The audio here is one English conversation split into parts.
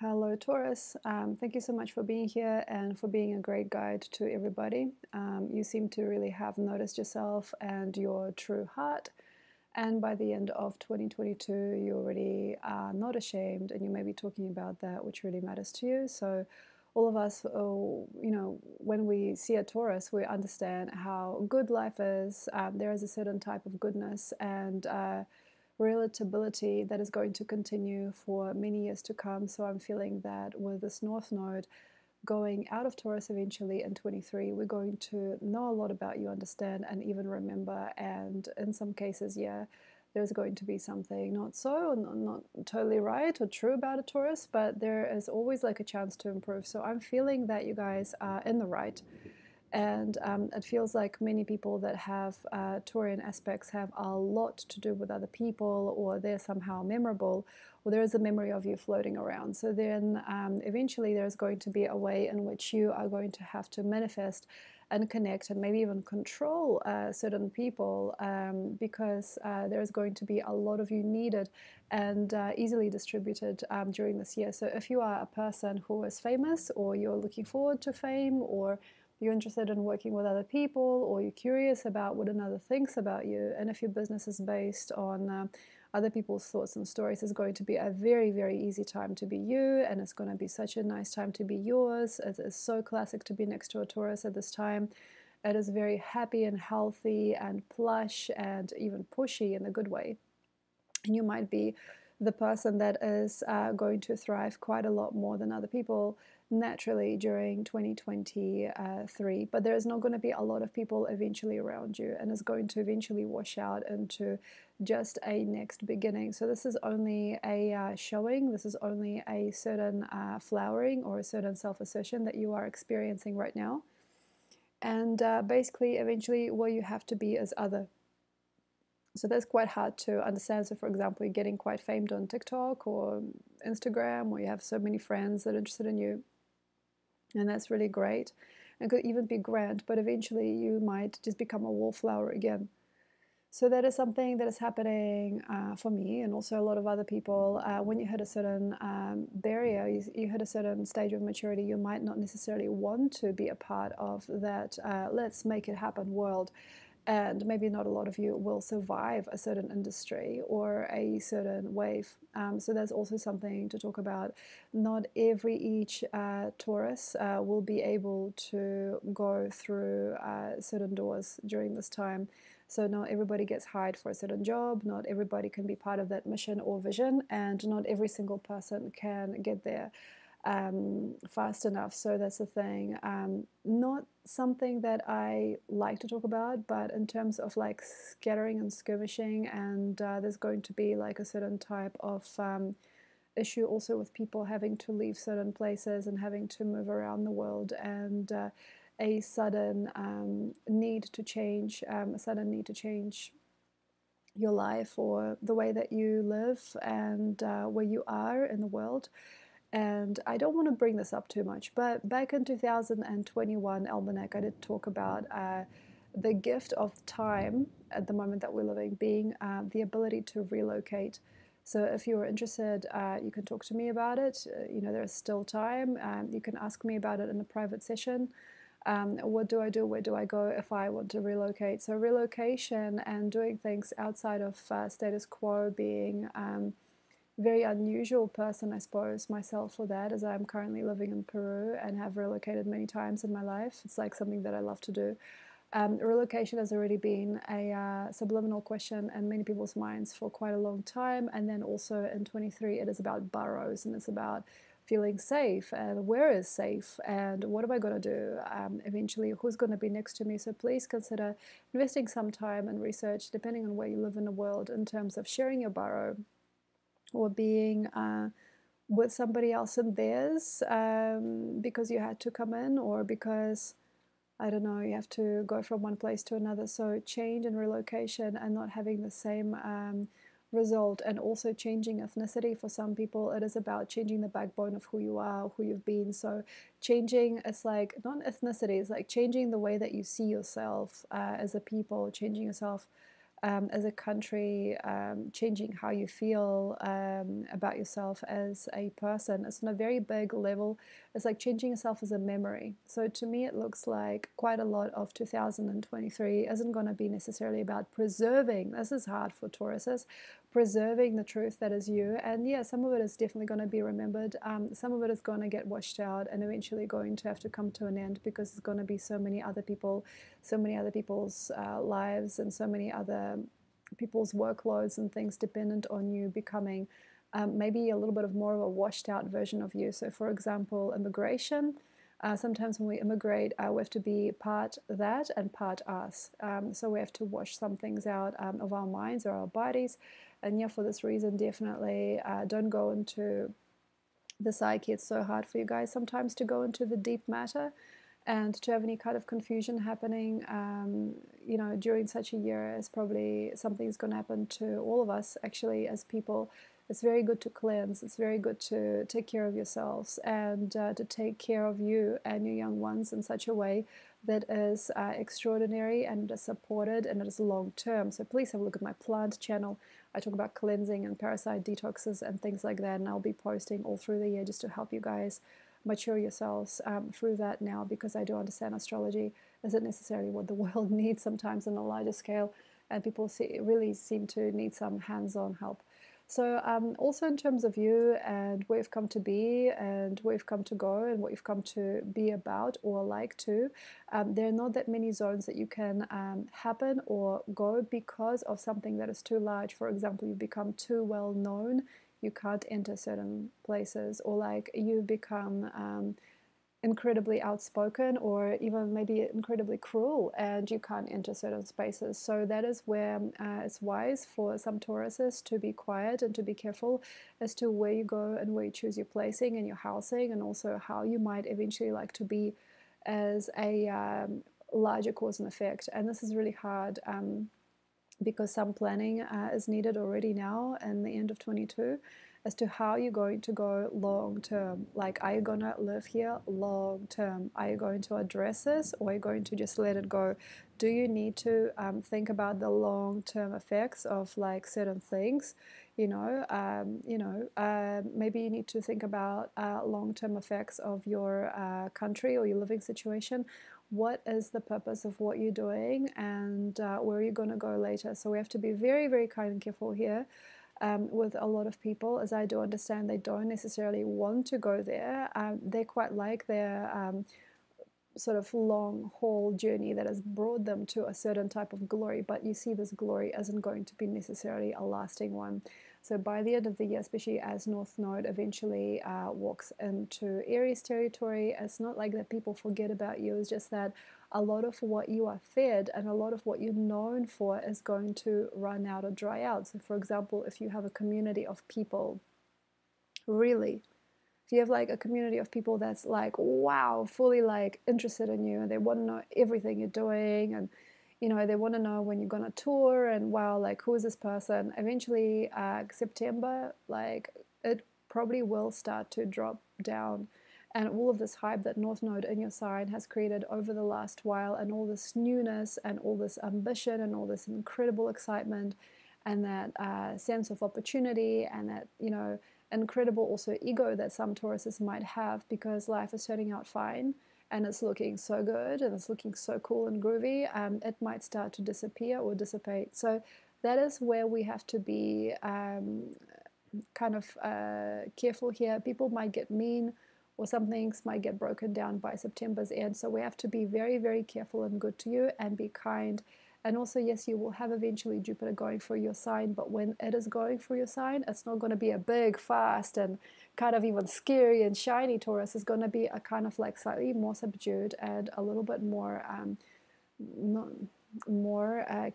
Hello, Taurus. Thank you so much for being here and for being a great guide to everybody. You seem to really have noticed yourself and your true heart. And by the end of 2022, you already are not ashamed and you may be talking about that which really matters to you. So, all of us, when we see a Taurus, we understand how good life is. There is a certain type of goodness and relatability that is going to continue for many years to come. So I'm feeling that with this North Node going out of Taurus eventually in 23, we're going to know a lot about you, understand, and even remember. And in some cases, yeah, there's going to be something not totally right or true about a Taurus, but there is always like a chance to improve. So I'm feeling that you guys are in the right. And it feels like many people that have Taurian aspects have a lot to do with other people, or they're somehow memorable, or there is a memory of you floating around. So then eventually there's going to be a way in which you are going to have to manifest and connect and maybe even control certain people because there's going to be a lot of you needed and easily distributed during this year. So if you are a person who is famous, or you're looking forward to fame, or you're interested in working with other people, or you're curious about what another thinks about you, and if your business is based on other people's thoughts and stories, it's going to be a very, very easy time to be you, and it's going to be such a nice time to be yours. It is so classic to be next to a Taurus at this time. It is very happy and healthy and plush and even pushy in a good way. And you might be the person that is going to thrive quite a lot more than other people naturally during 2023, but there is not going to be a lot of people eventually around you, and it's going to eventually wash out into just a next beginning. So this is only a showing, this is only a certain flowering or a certain self-assertion that you are experiencing right now. And basically eventually what you have to be is other. So that's quite hard to understand. So for example, you're getting quite famed on TikTok or Instagram, or you have so many friends that are interested in you, and that's really great and could even be grand, but eventually you might just become a wallflower again. So that is something that is happening for me and also a lot of other people. When you hit a certain barrier, you hit a certain stage of maturity, you might not necessarily want to be a part of that let's make it happen world. And maybe not a lot of you will survive a certain industry or a certain wave. So there's also something to talk about. Not each Taurus will be able to go through certain doors during this time. So not everybody gets hired for a certain job, not everybody can be part of that mission or vision, and not every single person can get there fast enough. So that's the thing. Not something that I like to talk about, but in terms of like scattering and skirmishing, and there's going to be like a certain type of issue also with people having to leave certain places and having to move around the world, and a sudden need to change, your life or the way that you live and where you are in the world. And I don't want to bring this up too much, but back in 2021 Almanac, I did talk about the gift of time at the moment that we're living being the ability to relocate. So if you're interested, you can talk to me about it. There's still time. You can ask me about it in a private session. What do I do? Where do I go if I want to relocate? So relocation and doing things outside of status quo, being very unusual person, I suppose, myself for that, as I'm currently living in Peru and have relocated many times in my life. It's like something that I love to do. Relocation has already been a subliminal question in many people's minds for quite a long time. And then also in 23, it is about burrows, and it's about feeling safe and where is safe and what am I going to do eventually, who's going to be next to me. So please consider investing some time and research, depending on where you live in the world, in terms of sharing your burrow or being with somebody else in theirs because you had to come in, or because, I don't know, you have to go from one place to another. So change and relocation and not having the same result, and also changing ethnicity. For some people, it is about changing the backbone of who you are, who you've been. So changing, it's like not ethnicity, it's like changing the way that you see yourself as a people, changing yourself as a country, changing how you feel about yourself as a person. It's on a very big level. It's like changing yourself as a memory. So to me, it looks like quite a lot of 2023 isn't going to be necessarily about preserving. This is hard for Tauruses. Preserving the truth that is you. And yeah, some of it is definitely going to be remembered. Some of it is going to get washed out and eventually going to have to come to an end, because there's going to be so many other people, so many other people's lives, and so many other people's workloads and things dependent on you becoming maybe a little bit of more of a washed out version of you. So for example, immigration. Sometimes when we immigrate, we have to be part that and part us. So we have to wash some things out of our minds or our bodies. And yeah, for this reason, definitely don't go into the psyche. It's so hard for you guys sometimes to go into the deep matter and to have any kind of confusion happening, you know, during such a year. Is probably something's going to happen to all of us, actually, as people. It's very good to cleanse. It's very good to take care of yourselves and to take care of you and your young ones in such a way that is extraordinary and is supported and it is long term. So please have a look at my plant channel. I talk about cleansing and parasite detoxes and things like that, and I'll be posting all through the year just to help you guys mature yourselves through that now, because I do understand astrology isn't necessarily what the world needs sometimes on a larger scale, and people really seem to need some hands-on help. So also in terms of you and where you've come to be and where you've come to go and what you've come to be about or like to, there are not that many zones that you can happen or go because of something that is too large. For example, you become too well known, you can't enter certain places, or like you become incredibly outspoken or even maybe incredibly cruel and you can't enter certain spaces. So that is where it's wise for some Tauruses to be quiet and to be careful as to where you go and where you choose your placing and your housing, and also how you might eventually like to be as a larger cause and effect. And this is really hard because some planning is needed already now in the end of 22 as to how you're going to go long term. Like, are you going to live here long term? Are you going to address this, or are you going to just let it go? Do you need to think about the long term effects of like certain things? Maybe you need to think about long term effects of your country or your living situation. What is the purpose of what you're doing, and where are you going to go later? So we have to be very, very kind and careful here with a lot of people, as I do understand they don't necessarily want to go there. They quite like their sort of long haul journey that has brought them to a certain type of glory, but you see this glory isn't going to be necessarily a lasting one. So by the end of the year, especially as North Node eventually walks into Aries territory, it's not like that people forget about you. It's just that a lot of what you are fed and a lot of what you're known for is going to run out or dry out. So for example, if you have a community of people, really, if you have like a community of people that's like, wow, fully like interested in you, and they want to know everything you're doing, and they want to know when you're gonna tour, and wow, like, who is this person? Eventually September, like, it probably will start to drop down, and all of this hype that North Node in your sign has created over the last while, and all this newness and all this ambition and all this incredible excitement and that sense of opportunity, and that incredible also ego that some Tauruses might have, because life is turning out fine and it's looking so good and it's looking so cool and groovy, it might start to disappear or dissipate. So that is where we have to be kind of careful here. People might get mean, or some things might get broken down by September's end. So we have to be very, very careful and good to you and be kind. And also, yes, you will have eventually Jupiter going for your sign, but when it is going for your sign, it's not going to be a big, fast, and kind of even scary and shiny Taurus. It's going to be a kind of like slightly more subdued and a little bit more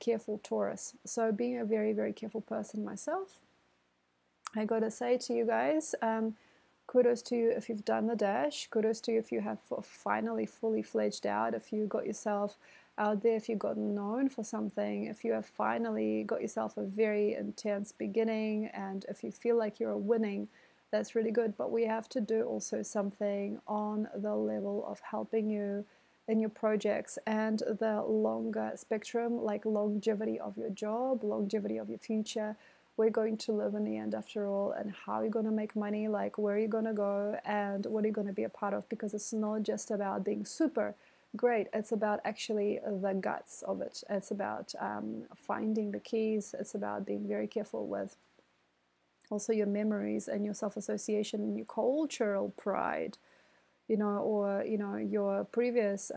careful Taurus. So being a very, very careful person myself, I got to say to you guys, kudos to you if you've done the dash. Kudos to you if you have finally fully fledged out, if you got yourself out there, if you've gotten known for something, if you have finally got yourself a very intense beginning, and if you feel like you're winning, that's really good. But we have to do also something on the level of helping you in your projects, and the longer spectrum, like longevity of your job, longevity of your future. We're going to live in the end after all, and how you're going to make money, like where you're going to go and what you're going to be a part of, because it's not just about being super great, it's about actually the guts of it. It's about finding the keys. It's about being very careful with also your memories and your self-association and your cultural pride, or your previous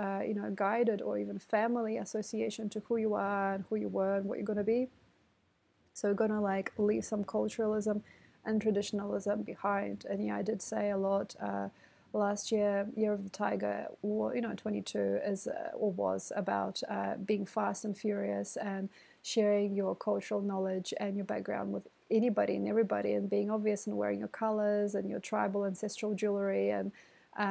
guided or even family association to who you are and who you were and what you're going to be. So we're going to like leave some culturalism and traditionalism behind. And yeah, I did say a lot last year, Year of the Tiger, or 22 is or was about being fast and furious and sharing your cultural knowledge and your background with anybody and everybody, and being obvious and wearing your colors and your tribal ancestral jewelry, and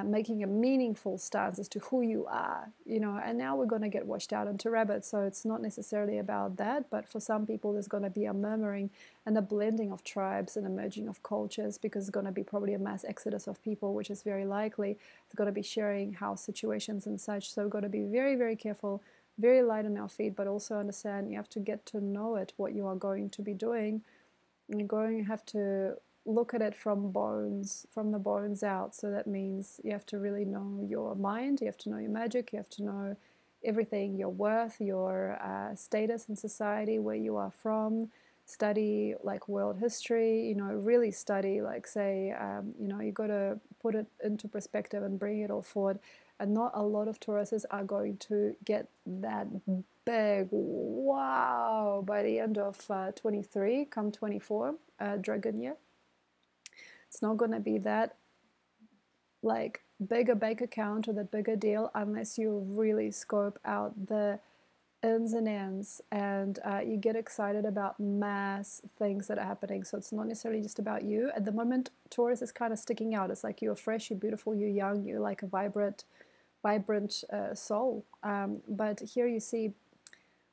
making a meaningful stance as to who you are, and now we're going to get washed out into rabbits. So it's not necessarily about that, but for some people there's going to be a murmuring and a blending of tribes and a merging of cultures, because it's going to be probably a mass exodus of people, which is very likely. It's going to be sharing house situations and such. So we've got to be very, very careful, very light on our feet, but also understand you have to get to know it, what you are going to be doing. You're going to have to look at it from the bones out. So that means you have to really know your mind, you have to know your magic, you have to know everything, your worth, your status in society, where you are from. Study like world history, really study, like say, you got to put it into perspective and bring it all forward. And not a lot of Tauruses are going to get that big wow by the end of 23, come 24, dragon year. It's not going to be that like bigger bank account or that bigger deal unless you really scope out the ins and ends, and you get excited about mass things that are happening. So it's not necessarily just about you. At the moment, Taurus is kind of sticking out. It's like you're fresh, you're beautiful, you're young, you're like a vibrant soul. But here you see,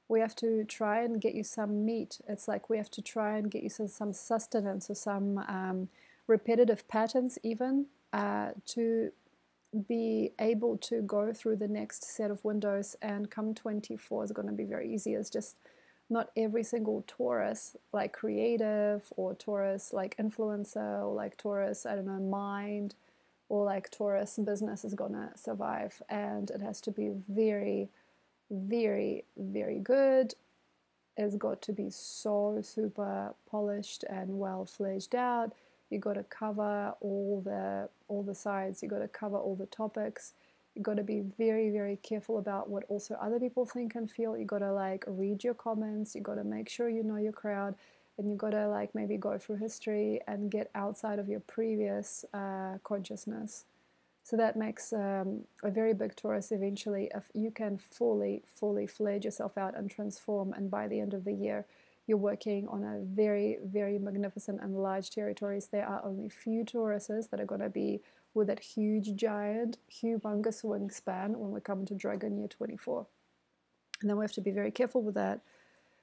we have to try and get you some meat. It's like we have to try and get you some sustenance or some repetitive patterns even to be able to go through the next set of windows. And come 24 is going to be very easy. It's just not every single Taurus like creative, or Taurus like influencer, or like Taurus, I don't know, mind, or like Taurus business is going to survive. And it has to be very, very, very good. It's got to be so super polished and well fleshed out. You got to cover all the sides. You got to cover all the topics. You got to be very, very careful about what also other people think and feel. You got to like read your comments. You got to make sure you know your crowd, and you got to like maybe go through history and get outside of your previous consciousness. So that makes a very big Taurus eventually, if you can fully fledge yourself out and transform. And by the end of the year, you're working on a very, very magnificent and large territories. There are only few Tauruses that are going to be with that huge, giant, humongous wingspan when we come to Dragon Year 24. And then we have to be very careful with that.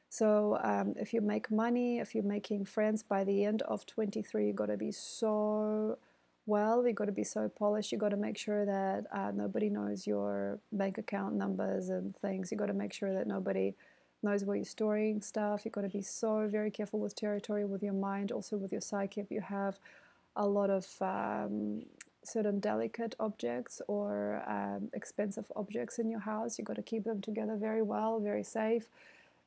So if you make money, if you're making friends, by the end of 23, you've got to be so well, you've got to be so polished. You've got to make sure that nobody knows your bank account numbers and things. You've got to make sure that nobody knows where you're storing stuff. You've got to be so very careful with territory, with your mind, also with your psyche. If you have a lot of certain delicate objects or expensive objects in your house, you've got to keep them together very well, very safe.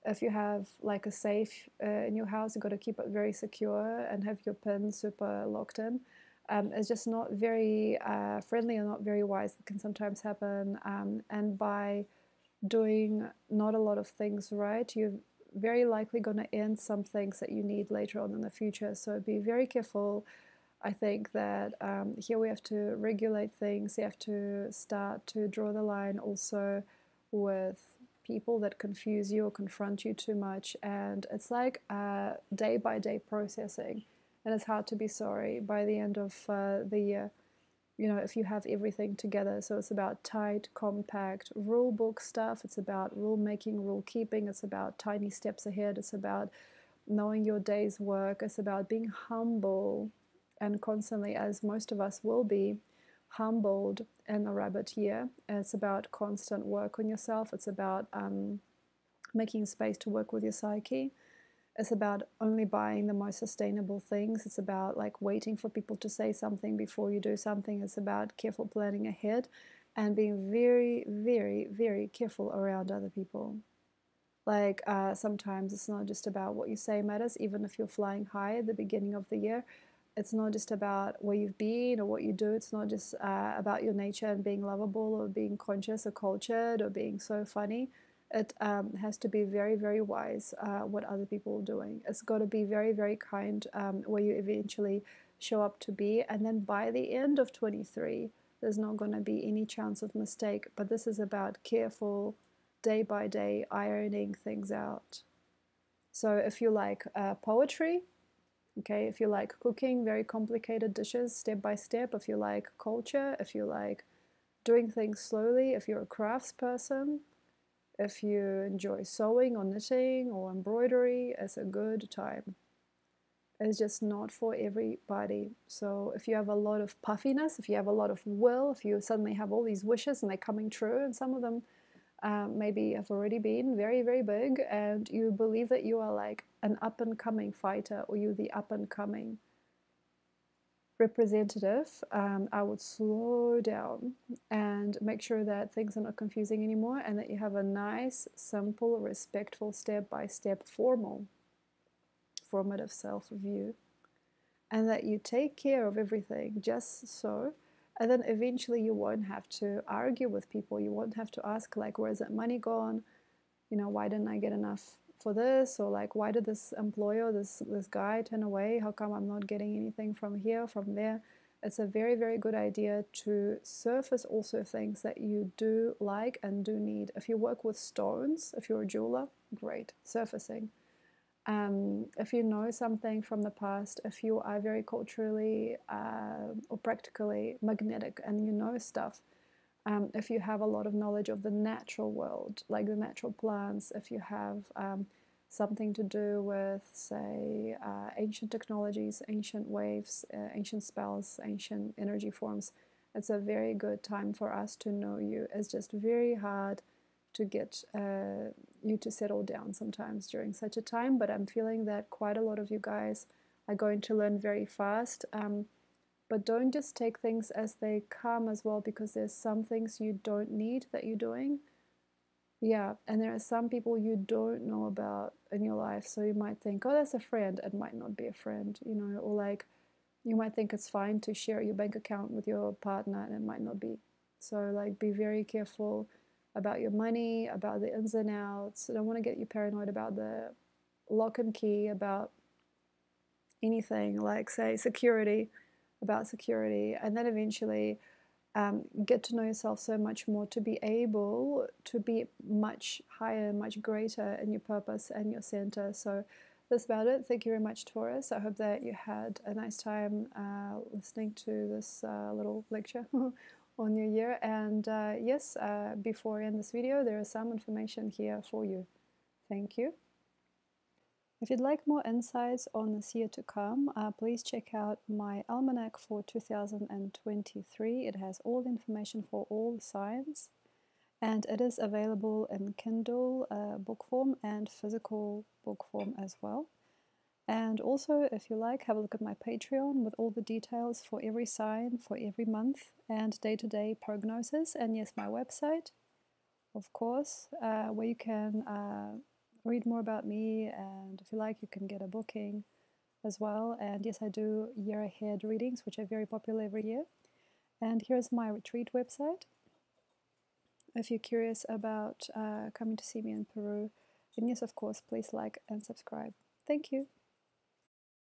If you have like a safe in your house, you've got to keep it very secure and have your pin super locked in. It's just not very friendly and not very wise. It can sometimes happen. And by doing not a lot of things right, you're very likely going to end some things that you need later on in the future. So be very careful. I think that here we have to regulate things. You have to start to draw the line also with people that confuse you or confront you too much. And it's like day by day processing. And it's hard to be sorry by the end of the year, if you have everything together. So it's about tight, compact rule book stuff. It's about rule making, rule keeping. It's about tiny steps ahead. It's about knowing your day's work. It's about being humble and constantly, as most of us will be, humbled in a rabbit year. It's about constant work on yourself. It's about making space to work with your psyche. It's about only buying the most sustainable things. It's about like waiting for people to say something before you do something. It's about careful planning ahead and being very, very, very careful around other people. Like sometimes it's not just about what you say matters, even if you're flying high at the beginning of the year. It's not just about where you've been or what you do. It's not just about your nature and being lovable or being conscious or cultured or being so funny. It has to be very, very wise what other people are doing. It's got to be very, very kind where you eventually show up to be. And then by the end of 23, there's not going to be any chance of mistake. But this is about careful, day by day, ironing things out. So if you like poetry, okay, if you like cooking, very complicated dishes, step by step, if you like culture, if you like doing things slowly, if you're a crafts person, if you enjoy sewing or knitting or embroidery, it's a good time. It's just not for everybody. So if you have a lot of puffiness, if you have a lot of will, if you suddenly have all these wishes and they're coming true, and some of them maybe have already been very, very big, and you believe that you are like an up-and-coming fighter, or you're the up-and-coming representative, I would slow down and make sure that things are not confusing anymore, and that you have a nice, simple, respectful, step-by-step, formative self-view, and that you take care of everything just so. And then eventually you won't have to argue with people. You won't have to ask, like, where's that money gone? You know, why didn't I get enough for this? Or like, why did this employer, this guy turn away? How come I'm not getting anything from here, from there? It's a very, very good idea to surface also things that you do like and do need. If you work with stones, if you're a jeweler, great, surfacing. If you know something from the past, if you are very culturally or practically magnetic and you know stuff, if you have a lot of knowledge of the natural world, like the natural plants, if you have something to do with, say, ancient technologies, ancient waves, ancient spells, ancient energy forms, it's a very good time for us to know you. It's just very hard to get you to settle down sometimes during such a time, but I'm feeling that quite a lot of you guys are going to learn very fast. But don't just take things as they come as well, because there's some things you don't need that you're doing. Yeah, and there are some people you don't know about in your life, so you might think, oh, that's a friend. It might not be a friend, you know, or like you might think it's fine to share your bank account with your partner, and it might not be. So like be very careful about your money, about the ins and outs. I don't want to get you paranoid about the lock and key, about anything like, say, security, about security, and then eventually get to know yourself so much more to be able to be much higher, much greater in your purpose and your center. So that's about it. Thank you very much, Taurus. I hope that you had a nice time listening to this little lecture on your year. And yes, before I end this video, there is some information here for you. Thank you. If you'd like more insights on this year to come, please check out my Almanac for 2023. It has all the information for all the signs, and it is available in Kindle book form and physical book form as well. And also, if you like, have a look at my Patreon with all the details for every sign, for every month, and day-to-day prognosis. And yes, my website, of course, where you can read more about me, and if you like, you can get a booking as well. And yes, I do year ahead readings, which are very popular every year. And here's my retreat website. If you're curious about coming to see me in Peru, then yes, of course, please like and subscribe. Thank you.